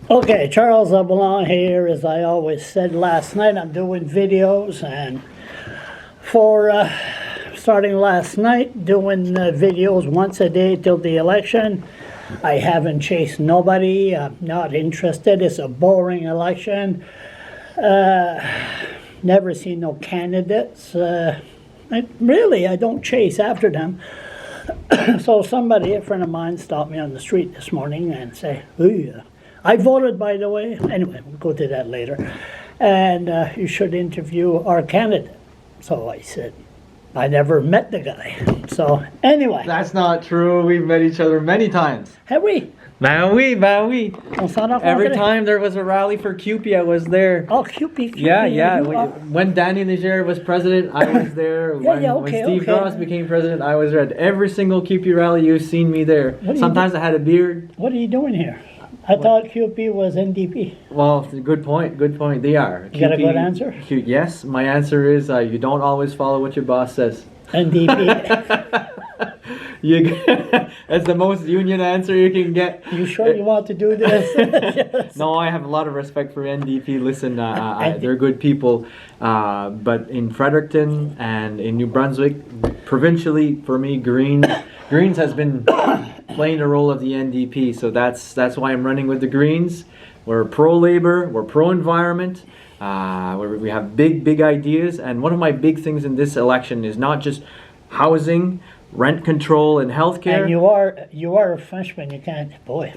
Okay, Charles LeBlanc here. As I always said last night, I'm doing videos, and for starting last night, doing videos once a day till the election. I haven't chased nobody. I'm not interested. It's a boring election. Never seen no candidates. I don't chase after them. So somebody, a friend of mine, stopped me on the street this morning and say, "Ooh, I voted, by the way." Anyway, we'll go to that later. And you should interview our candidate. So I said, I never met the guy. So anyway. That's not true. We've met each other many times. Have we? Ben oui. On s'en a Every rencontré? time there was a rally for CUPE, I was there. Oh, Cupid. Yeah. You are- When Danny Leger was president, I was there. Yeah, When Steve okay. Gross became president, I was there. At every single CUPE rally, you've seen me there. What do you Sometimes I had a beard. What are you doing here? I thought QP was NDP. Well, good point. They are. You got a good answer? Yes, my answer is you don't always follow what your boss says. NDP. That's the most union answer you can get. You sure you want to do this? No, I have a lot of respect for NDP. Listen, they're good people. But in Fredericton and in New Brunswick, provincially, for me, Greens has been playing the role of the NDP. So that's why I'm running with the Greens. We're pro-labor. We're pro-environment. We have big ideas. And one of my big things in this election is not just housing, rent control, and healthcare. And you are a Frenchman. You can't. Boy,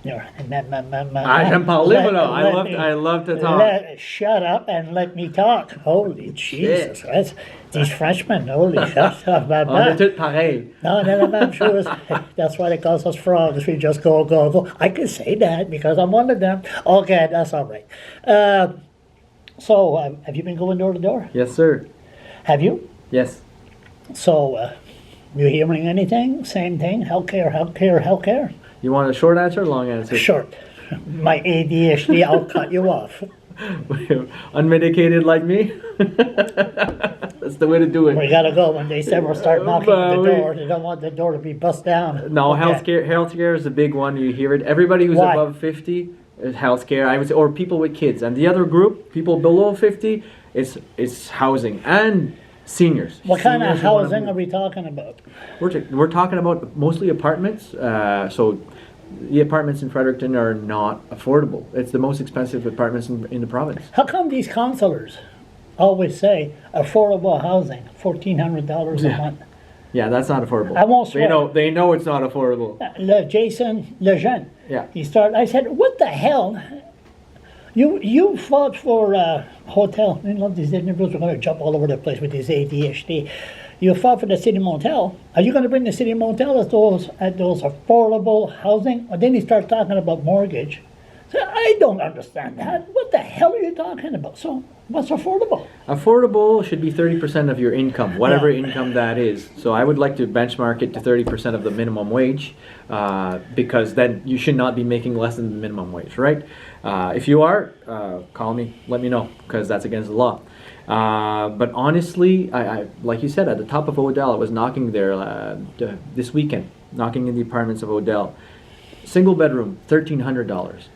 you're. I'm polyglot. I love to talk. Shut up and let me talk. Holy Jesus! These Frenchmen. Holy shit! On est tous pareils. No, I'm sure that's why they call us frogs. We just go. I can say that because I'm one of them. Okay, that's all right. So, have you been going door to door? Yes, sir. Have you? Yes. So, you hearing anything? Same thing? Healthcare? You want a short answer or long answer? Short. My ADHD, I'll cut you off. Unmedicated like me? That's the way to do it. We gotta go. When they said we'll start knocking at the door, they don't want the door to be bust down. No, Okay. healthcare is a big one. You hear it. Everybody who's Why? above 50 is healthcare. I would say, or people with kids. And the other group, people below 50, is housing and seniors. What kind of Seniors who wanna housing move. are we talking about? We're talking about mostly apartments. So the apartments in Fredericton are not affordable. It's the most expensive apartments in the province. How come these councillors always say affordable housing, $1,400 a month? Yeah, that's not affordable. I won't swear. They know it's not affordable. Jason Lejeune. Yeah. I said, what the hell? You fought for a hotel. You know, these individuals are going to jump all over the place with these ADHD. You fought for the city motel. Are you going to bring the city motel at those affordable housing? Or then you start talking about mortgage. So I don't understand that. What the hell are you talking about? So what's affordable? Affordable should be 30% of your income, whatever income that is. So I would like to benchmark it to 30% of the minimum wage, because then you should not be making less than the minimum wage, right? If you are, call me, let me know, because that's against the law. But honestly, I like you said, at the top of Odell, I was knocking there this weekend, knocking in the apartments of Odell. Single bedroom, $1,300.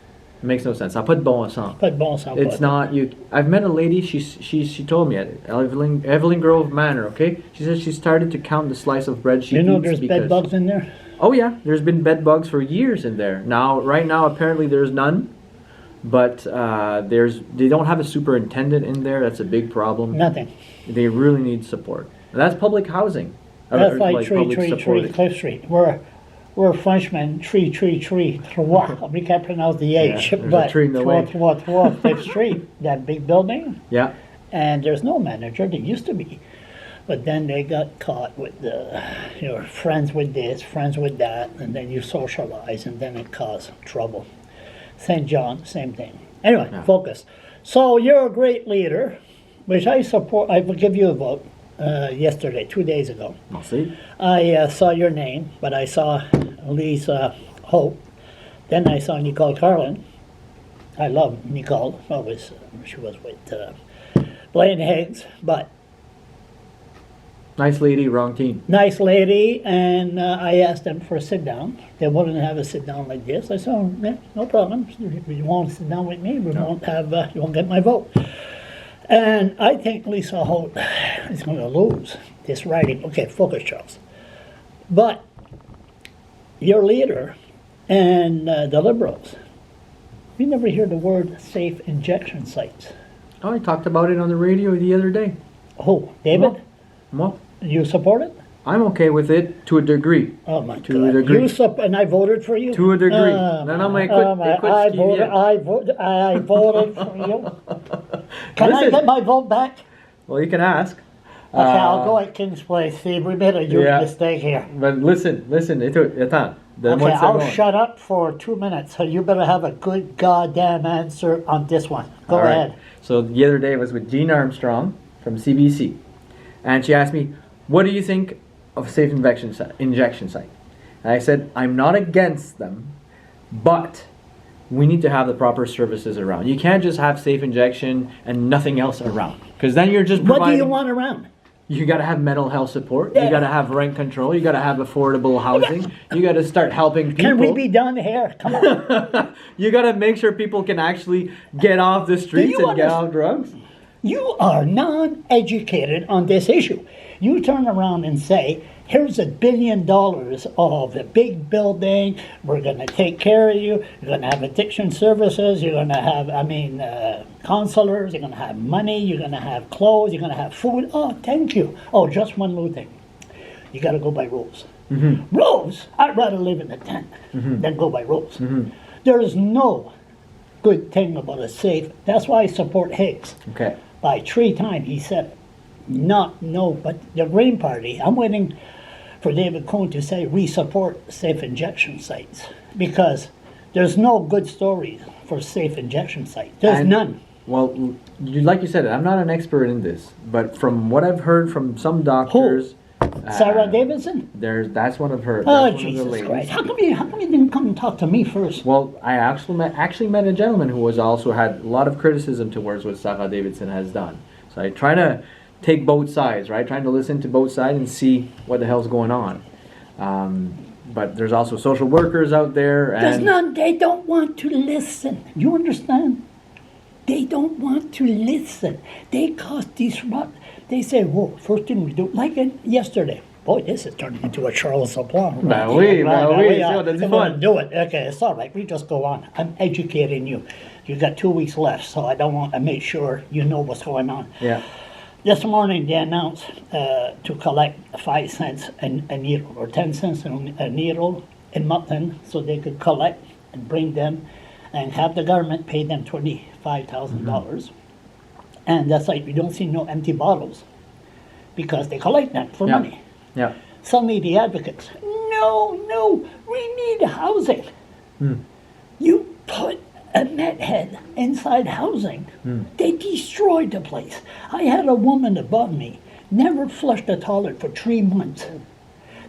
It makes no sense. I put bon sang. It's not you. I've met a lady. She told me at Evelyn Grove Manor. Okay, she said she started to count the slice of bread she eats. You know, there's bed bugs in there. Oh yeah, there's been bed bugs for years in there. Right now, apparently there's none. But they don't have a superintendent in there. That's a big problem. Nothing. They really need support. And that's public housing. That's like public tree, supported. Cliff Street. We're Frenchmen, tree. We can't pronounce the H, there's a but tree in the way. Cliff Street, that big building. Yeah. And there's no manager. There used to be. But then they got caught with friends with this, friends with that, and then you socialize, and then it caused trouble. St. John, same thing. Anyway, focus. So you're a great leader, which I support. I will give you a vote yesterday, 2 days ago. I'll see. I saw your name, but I saw Lisa Hope. Then I saw Nicole Carlin. I love Nicole. She was with Blaine Higgs, but Nice lady, wrong team. Nice lady, and I asked them for a sit down. They wouldn't have a sit down like this. I said, oh, yeah, no problem. If you want to sit down with me, we won't have. You won't get my vote. And I think Lisa Holt is going to lose this riding. Okay, focus, Charles. But your leader and the Liberals, we never hear the word safe injection sites. Oh, I talked about it on the radio the other day. Oh, David, Well, you support it? I'm okay with it to a degree. Oh my To God! a degree. And I voted for you. To a degree. Oh, No, my- I quit. oh, my- I quit I skiing, voted. yeah. I voted for you. Can I Listen. get my vote back? Well, you can ask. Okay, I'll go at King's Place. Steve, we made a huge yeah. mistake here. But listen, attends. Then Okay, once they're I'll going- shut up for 2 minutes. So you better have a good goddamn answer on this one. Go All right. ahead. So the other day I was with Jean Armstrong from CBC, and she asked me, "What do you think of a safe injection site?" And I said, "I'm not against them, but we need to have the proper services around. You can't just have safe injection and nothing else around, because then you're just What do providing." you want around? You got to have mental health support. Yeah. You got to have rent control. You got to have affordable housing. You got to start helping people. Can we be done here? Come on. You got to make sure people can actually get off the streets you and get understand- off drugs. You are non-educated on this issue. You turn around and say, here's $1 billion of a big building. We're going to take care of you. You're going to have addiction services. You're going to have, counselors. You're going to have money. You're going to have clothes. You're going to have food. Oh, thank you. Oh, just one little thing. You got to go by rules. Mm-hmm. Rules? I'd rather live in a tent than go by rules. There is no good thing about a safe. That's why I support Higgs. Okay. By 3 times he said it. But the Green Party, I'm waiting for David Cohn to say we support safe injection sites, because there's no good stories for safe injection sites. There's And- none. Well, like you said, I'm not an expert in this, but from what I've heard from some doctors, Sarah Davidson? that's one of her. Oh, that's one of the Jesus ladies. Christ. How come you didn't come and talk to me first? Well, I actually met a gentleman who was also had a lot of criticism towards what Sarah Davidson has done. So I try to take both sides, right? Trying to listen to both sides and see what the hell's going on. But there's also social workers out there, There's and none. They don't want to listen. You understand? They don't want to listen. They cause disrupt. They say, "Whoa, first thing we do," like yesterday. Boy, this is turning into a Charles LeBlanc. Bah oui, so that's fun. Do it. Okay, it's all right. We just go on. I'm educating you. You got 2 weeks left, so I don't want to make sure you know what's going on. yeah, This morning they announced to collect 5 cents a needle or 10 cents a needle in Mutton, so they could collect and bring them and have the government pay them $25,000. And that's like, we don't see no empty bottles because they collect them for Yeah. money. yeah. Suddenly the advocates, no, we need housing. You put a meth head inside housing. They destroyed the place. I had a woman above me, never flushed the toilet for 3 months.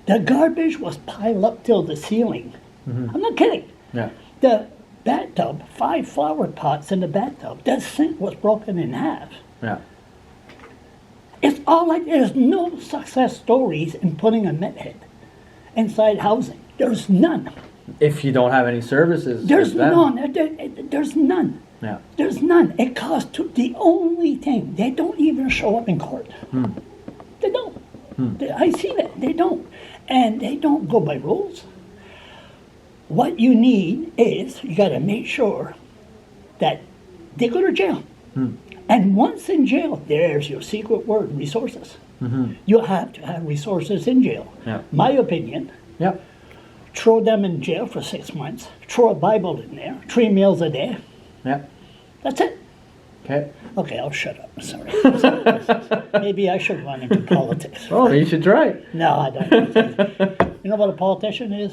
The garbage was piled up till the ceiling. I'm not kidding. Yeah. The bathtub, 5 flower pots in the bathtub, the sink was broken in half. Yeah. It's all like there's no success stories in putting a meth head inside housing. There's none. If you don't have any services, There's for them. none. There's none. Yeah. There's none. It costs the only thing. They don't even show up in court. They don't. I see that. They don't. And they don't go by rules. What you need is you got to make sure that they go to jail. And once in jail, there's your secret word, resources. You have to have resources in jail. Yeah. My opinion, Yeah. throw them in jail for 6 months, throw a Bible in there, 3 meals a day. Yeah. That's it. Okay. Okay, I'll shut up. Sorry. Maybe I should run into politics. Oh, you should try it. No, I don't. You know what a politician is?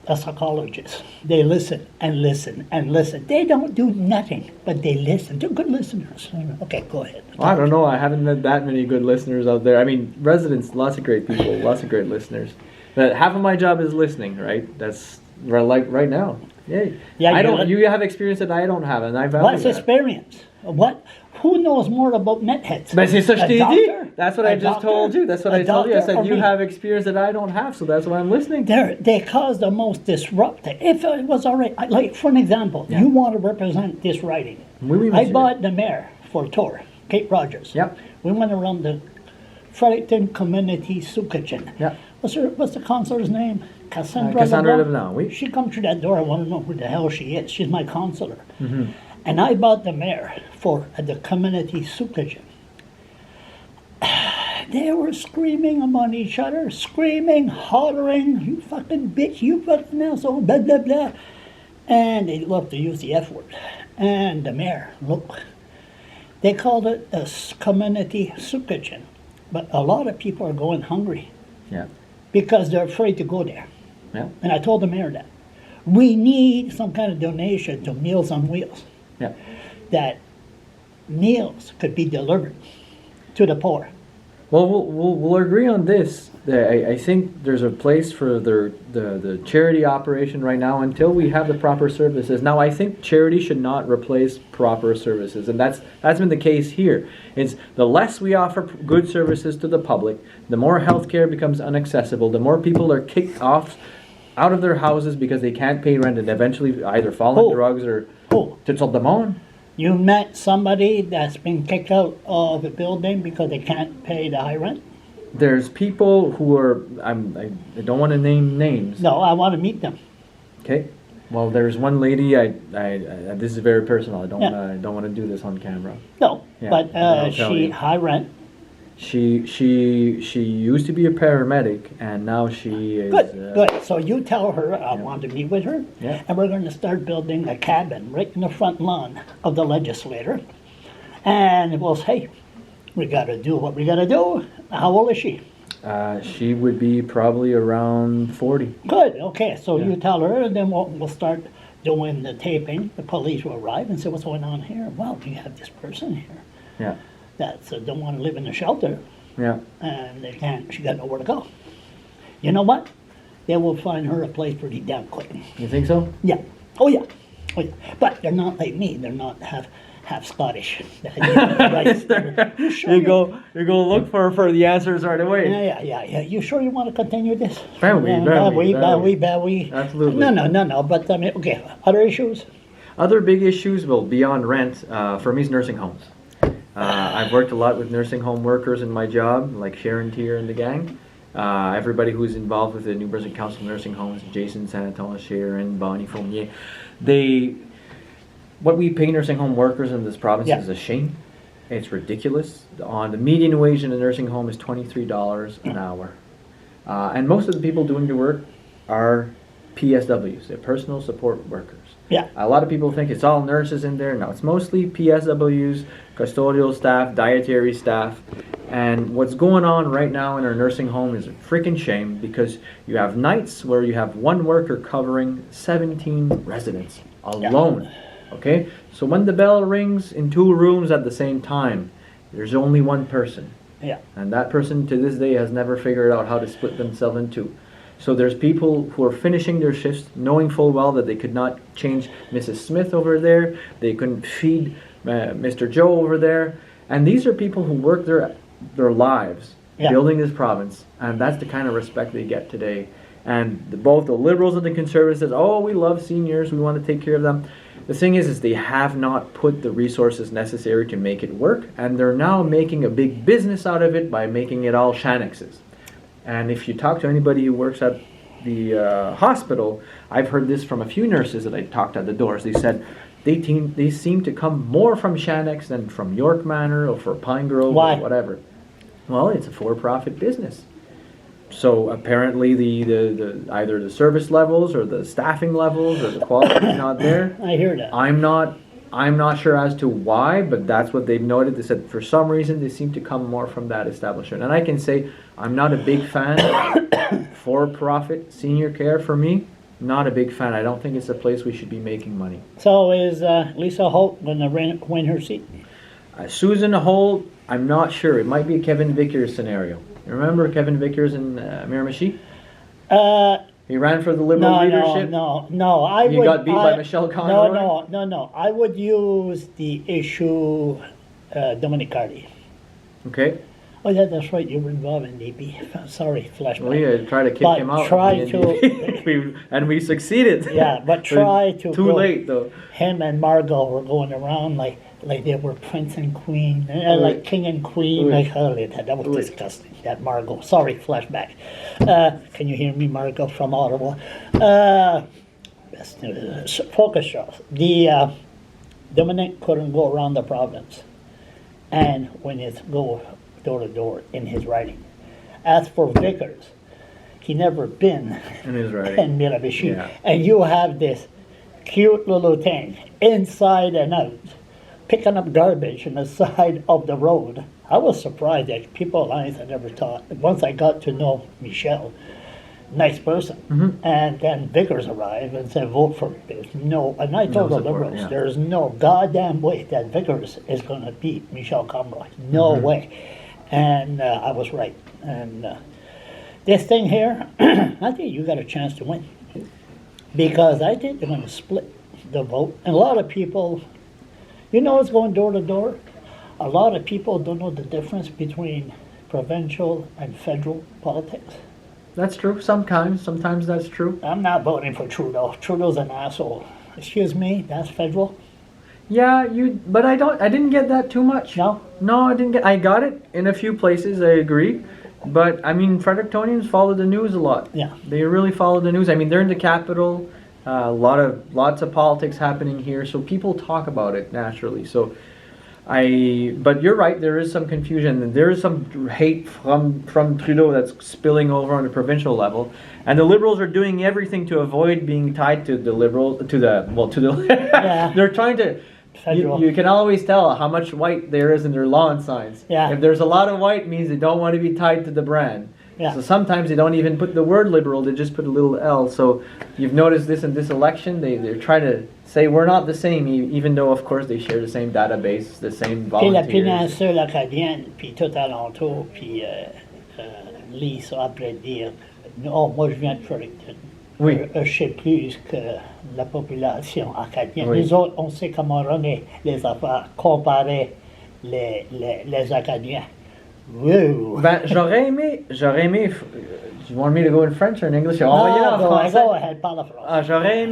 A psychologist. They listen and listen and listen. They don't do nothing, but they listen. They're good listeners. Okay, go ahead. Well, I don't know. I haven't met that many good listeners out there. I mean, residents, lots of great people, lots of great listeners. But half of my job is listening, right? That's like right now. Yeah. Yeah, I you don't. got- You have experience that I don't have, and I value What's that. experience? What? Who knows more about metheads? Mais c'est ça, je A t'ai doctor? dit. That's what A I just doctor? told you. That's what A I told you. I doctor said or you me? have experience that I don't have, so that's why I'm listening. They cause the most disruptive. If it was all right, like for an example, Yeah. you want to represent this riding. Oui, I monsieur. bought the mayor for a tour, Kate Rogers. Yep. We went around the Fredericton Community Soup Kitchen. Yeah. What's the counselor's name? Cassandra. Cassandra LeBlanc? LeBlanc, oui. She comes through that door. I want to know who the hell she is. She's my counselor. Mm-hmm. And I bought the mayor for the community soup kitchen. They were screaming among each other, screaming, hollering, you fucking bitch, you fucking asshole, blah, blah, blah. And they loved to use the F word. And the mayor, look, they called it a community soup kitchen. But a lot of people are going hungry Yeah. because they're afraid to go there. Yeah. And I told the mayor that. We need some kind of donation to Meals on Wheels, Yeah. that meals could be delivered to the poor. Well, we'll agree on this. I think there's a place for the charity operation right now until we have the proper services. Now, I think charity should not replace proper services, and that's been the case here. It's the less we offer good services to the public, the more healthcare becomes inaccessible, the more people are kicked off out of their houses because they can't pay rent and eventually either fall on Oh. drugs or Oh, to the moon. you met somebody that's been kicked out of a building because they can't pay the high rent? There's people who are I don't want to name names. No, I want to meet them. Okay. Well, there's one lady. I this is very personal. I Yeah. don't want to do this on camera. No, Yeah, but I'll tell she you. high rent. She used to be a paramedic, and now she is. Good. So you tell her I want to meet with her, Yeah. and we're going to start building a cabin right in the front lawn of the legislator. And we'll say, we got to do what we got to do. How old is she? She would be probably around 40. Good. Okay. So Yeah. you tell her, and then we'll start doing the taping. The police will arrive and say, "What's going on here?" Well, you have this person here Yeah. that don't want to live in a shelter, Yeah. and they can't. She got nowhere to go. You know what? They will find her a place pretty damn quick. You think so? Yeah. Oh yeah. Oh yeah. But they're not like me. They're not half Scottish. You sure You go look for her for the answers right away. Yeah. You sure you want to continue this? Very. Oui. Absolutely. No. But I mean, okay. Other issues? Other big issues, well, beyond rent, for me is nursing homes. I've worked a lot with nursing home workers in my job, like Sharon Tier and the gang. Everybody who's involved with the New Brunswick Council of Nursing Homes, Jason Santon, Sharon, Bonnie Fournier, what we pay nursing home workers in this province Yeah. is a shame. It's ridiculous. On the median wage in a nursing home is $23 an hour. And most of the people doing the work are PSWs, they're personal support workers. Yeah. A lot of people think it's all nurses in there. No, it's mostly PSWs, custodial staff, dietary staff. And what's going on right now in our nursing home is a freaking shame because you have nights where you have one worker covering 17 residents alone. Okay? So when the bell rings in 2 rooms at the same time, there's only one person. Yeah. And that person to this day has never figured out how to split themselves in 2. So there's people who are finishing their shifts knowing full well that they could not change Mrs. Smith over there, they couldn't feed Mr. Joe over there, and these are people who work their lives building this province, and that's the kind of respect they get today. And both the Liberals and the Conservatives says, "Oh, we love seniors, we want to take care of them." The thing is they have not put the resources necessary to make it work, and they're now making a big business out of it by making it all Shannexes. And if you talk to anybody who works at the hospital, I've heard this from a few nurses that I talked at the doors. They said they seem to come more from Shannex than from York Manor or for Pine Grove Why? or whatever. Well, it's a for-profit business. So apparently the either the service levels or the staffing levels or the quality is not there. I hear that. I'm not sure as to why, but that's what they've noted. They said for some reason they seem to come more from that establishment. And I can say I'm not a big fan of for-profit senior care for me. Not a big fan. I don't think it's a place we should be making money. So is Lisa Holt going to win her seat? Susan Holt, I'm not sure. It might be a Kevin Vickers scenario. You remember Kevin Vickers in Miramichi? He ran for the Liberal leadership. No. You got beat by Michelle Conroy? No. I would use the issue Dominic Carty. Okay. Oh, yeah, that's right. You were involved in DP. Sorry, flashback. We tried to kick But him out. try to- and we succeeded. Yeah, but try to. Too late, though. Him and Margot were going around like they were prince and queen, like king and queen. Like, holy, that was disgusting. That Margot. Sorry, flashback. Can you hear me, Margot from Ottawa? Focus shows. The Dominic couldn't go around the province, and when it's go door to door in his writing. As for Vickers, he never been In his writing. in Miramichi. Yeah. And you have this cute little thing, inside and out, picking up garbage on the side of the road. I was surprised that people I never thought. Once I got to know Michelle, nice person, and then Vickers arrived and said, vote for this. No, and I told the support, Liberals, yeah. there's no goddamn way that Vickers is going to beat Michelle Conroy. No way. And I was right. And this thing here, I think you got a chance to win. Because I think they're going to split the vote. And a lot of people, it's going door to door. A lot of people don't know the difference between provincial and federal politics. That's true. Sometimes that's true. I'm not voting for Trudeau. Trudeau's an asshole. Excuse me, that's federal? Yeah, but I didn't get that too much. No? No, I got it in a few places, I agree. But, I mean, Frederictonians follow the news a lot. Yeah. They really follow the news. I mean, they're in the capital. Lots of politics happening here, so people talk about it naturally. So, but you're right, there is some confusion. There is some hate from Trudeau that's spilling over on the provincial level. And the Liberals are doing everything to avoid being tied to the Yeah. They're trying to. Federal. You can always tell how much white there is in their lawn signs. Yeah. If there's a lot of white, it means they don't want to be tied to the brand. Yeah. So sometimes they don't even put the word liberal, they just put a little L. So you've noticed this in this election, they're trying to say we're not the same, even though of course they share the same database, the same Puis la volunteers. péninsule acadienne, puis tout alentour, puis Lee ça après dire, oh, moi je viens de Fredericton. Oui. Je sais plus que la population acadienne. Oui. Les autres, on sait comment runner les affaires, comparer les Acadiens. Woo. Ben, j'aurais aimé, you want me to go in French or in English? Envoyez-le en français. Go ahead, parle français. Ah, j'aurais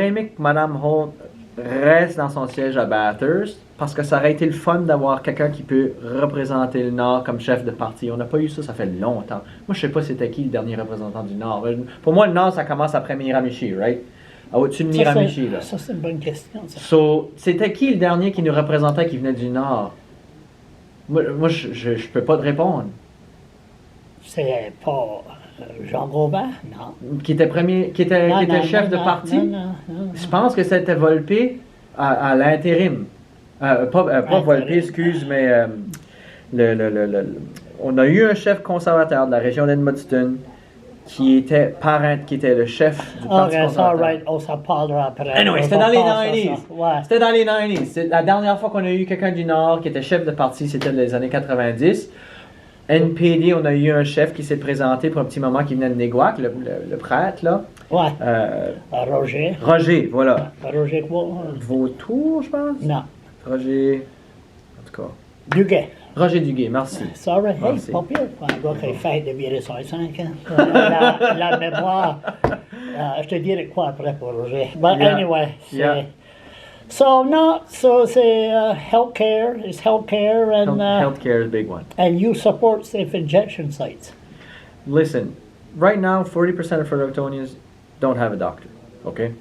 aimé que Mme Holt reste dans son siège à Bathurst parce que ça aurait été le fun d'avoir quelqu'un qui peut représenter le Nord comme chef de parti. On n'a pas eu ça fait longtemps. Moi, je sais pas c'était qui le dernier représentant du Nord. Pour moi, le Nord, ça commence après Miramichi, right? Au-dessus de Miramichi, là. Ça, c'est une bonne question, ça. So, c'était qui le dernier qui nous représentait qui venait du Nord? Moi je peux pas te répondre. C'est pas Jean Gauvin, non. Qui était chef de parti? Non. Je pense que c'était Volpe à l'intérim. Pas Volpe, excuse, mais on a eu un chef conservateur de la région d'Edmundston qui était le chef du Parti conservateur. Right. On s'en parlera après. Anyway, c'était dans les 90s. Ouais. C'était dans les 90s. La dernière fois qu'on a eu quelqu'un du Nord qui était chef de parti, c'était dans les années 90. NPD, on a eu un chef qui s'est présenté pour un petit moment qui venait de Néguac, le prêtre, là. Ouais. Roger. Roger, voilà. Roger quoi? Vautour, je pense? Non. Roger, en tout cas. Duguay. Roger Duguay, merci. Sorry, hey, Merci. pas pire. Un gars qui fait de virer 5 hein. La mémoire. Je te dirai quoi après pour Roger. But Yeah. anyway, Yeah. So c'est healthcare. It's healthcare and Healthcare is a big one. and you support safe injection sites. Listen, right now, 40% of Frederictonians don't have a doctor, okay?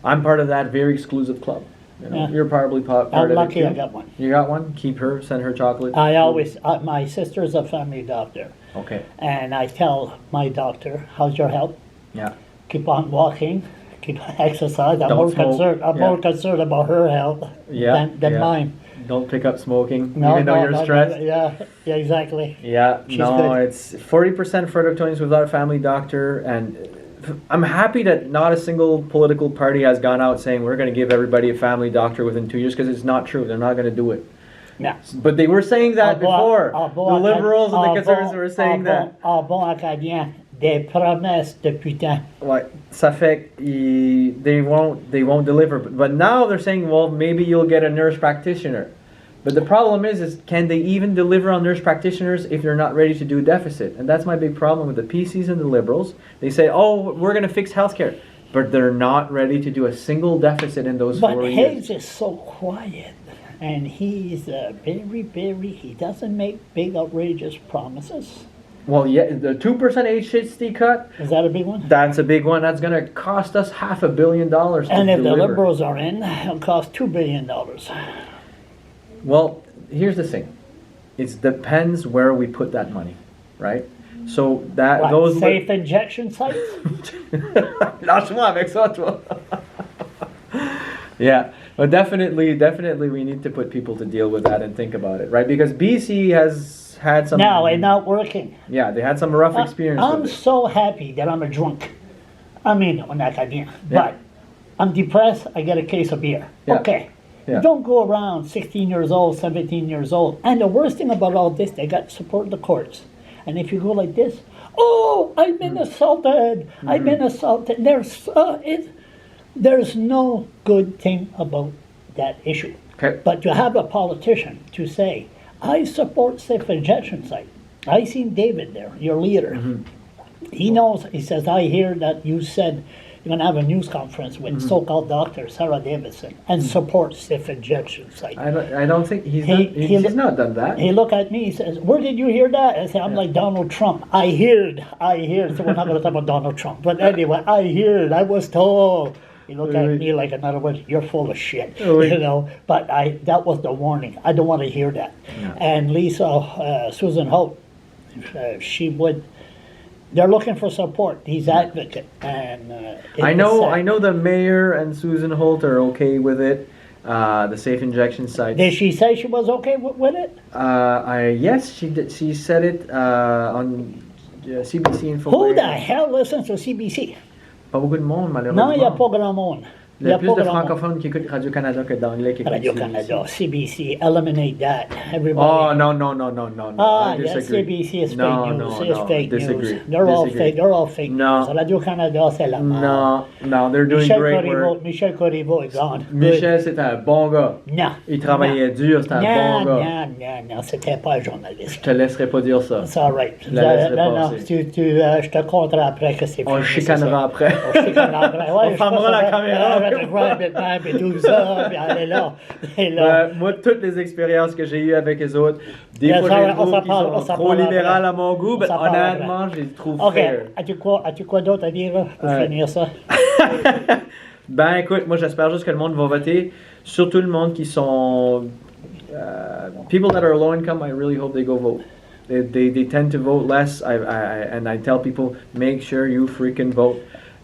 I'm part of that very exclusive club. You know, Yeah. You're probably part I'm of lucky it I too. got one. You got one? Keep her, send her chocolate. I always, my sister's a family doctor, Okay, and I tell my doctor, "How's your health? yeah. Keep on walking, keep on exercise." I'm Don't more smoke. concerned. I'm Yeah. more concerned about her health Yeah, than yeah. mine. Don't pick up smoking, even though you're stressed. Yeah, exactly. Yeah, She's no, good. it's 40% Frederictonians without a family doctor, and I'm happy that not a single political party has gone out saying we're going to give everybody a family doctor within 2 years, because it's not true. They're not going to do it. Yeah. But they were saying that before. The Liberals and the Conservatives were saying that. Bon acadien, Des promesses de putain. Ouais, ça fait they won't deliver. But now they're saying, well, maybe you'll get a nurse practitioner. But the problem is can they even deliver on nurse practitioners if they're not ready to do deficit? And that's my big problem with the PCs and the Liberals. They say, oh, we're going to fix healthcare. But they're not ready to do a single deficit in those 4 years. But Higgs is so quiet. And he's he doesn't make big, outrageous promises. Well, yeah, the 2% age-60 cut. Is that a big one? That's a big one. That's going to cost us $500 million to And if deliver. the Liberals are in, it'll cost $2 billion. Well, here's the thing. It depends where we put that money, right? So that What, those safe injection sites? Lâche-moi avec ça, toi. Yeah, but definitely we need to put people to deal with that and think about it, right? Because BC has had some. No, it's not working. Yeah, they had some rough experience. I'm with it. so happy that I'm a drunk. I mean, on that idea. But I'm depressed, I get a case of beer. Yeah. Okay. Yeah. Don't go around 16 years old, 17 years old. And the worst thing about all this, they got support in the courts. And if you go like this, oh, I've been assaulted. I've been assaulted. There's no good thing about that issue. Okay. But to have a politician to say, I support safe injection site. I seen David there, your leader. He knows, he says, I hear that you said you're going to have a news conference with so-called Dr. Sarah Davidson and support safe injection site. I don't think he's not done that. He looked at me, he says, where did you hear that? I said, I'm like Donald Trump. I heard. So we're not going to talk about Donald Trump. But anyway, I was told. He looked at me like, in other words, you're full of shit, you know. But that was the warning. I don't want to hear that. No. And Lisa, Susan Holt, she would. They're looking for support. He's advocate, and I know the mayor and Susan Holt are okay with it. The safe injection site. Did she say she was okay with it? Yes, she did. She said it on CBC Info. Who the hell listens to CBC? Pas beaucoup de monde, malheureusement. Non, il n'y a pas grand monde. Il y a plus de francophones qui écoutent Radio-Canada que d'anglais qui écoutent Radio-Canada, CBC, eliminate that. Everybody. Oh, no. I Yes, disagree. CBC is fake No, news. no, It's no. fake Disagree. news. They're all Disagree. fake. They're all fake No. news. Radio-Canada, c'est la merde. No, they're doing great work. Michel Corriveau est gone. Michel, c'est un bon gars. Non. Il travaillait dur, c'est un bon gars. Non, c'était pas un journaliste. Je te laisserai pas dire ça. C'est all right. Je la laisserai Non, passer. je te compterai après que c'est On fini, chicanera après. On chicanera après. Ouais, On fermera la caméra. Et tout ça, puis elle est là. Et là. Moi, toutes les expériences que j'ai eues avec les autres, des Bien fois, sûr, je les on trouve s'en qu'ils parle, on sont s'en trop parle libérales après. à mon goût, On mais s'en parle honnêtement, je les trouve OK. fair. As-tu quoi d'autre à dire là, pour finir ça? Ben écoute, moi j'espère juste que le monde va voter, surtout le monde qui sont people that are low income. I really hope they go vote. They tend to vote less. And I tell people, make sure you freaking vote.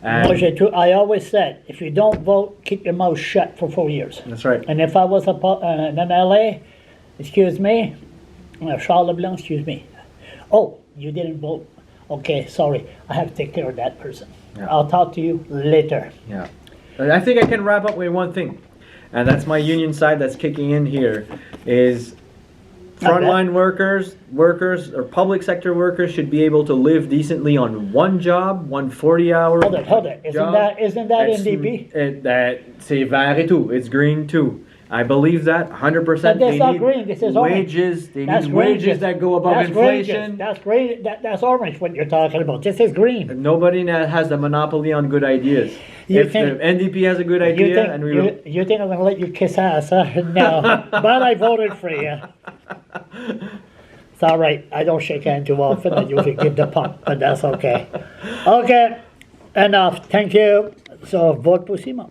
And I always said, if you don't vote, keep your mouth shut for 4 years. That's right. And if I was in LA, excuse me, Charles Leblanc, excuse me. Oh, you didn't vote. Okay, sorry. I have to take care of that person. Yeah. I'll talk to you later. Yeah. I think I can wrap up with one thing. And that's my union side that's kicking in here, is frontline workers or public sector workers should be able to live decently on one job, one 40-hour Hold it. Isn't that NDP? C'est vert et tout. It's green too. I believe that 100%. But that's They not need green. This is orange. wages. They That's need wages orange. that go above That's inflation. Green. That's green. That's orange. What you're talking about? This is green. Nobody has the monopoly on good ideas. If the NDP has a good idea, you think I'm going to let you kiss ass? Huh? No, but I voted for you. It's all right. I don't shake hands too often. I usually give the pump, but that's okay. Okay, enough. Thank you. So vote pour Simon.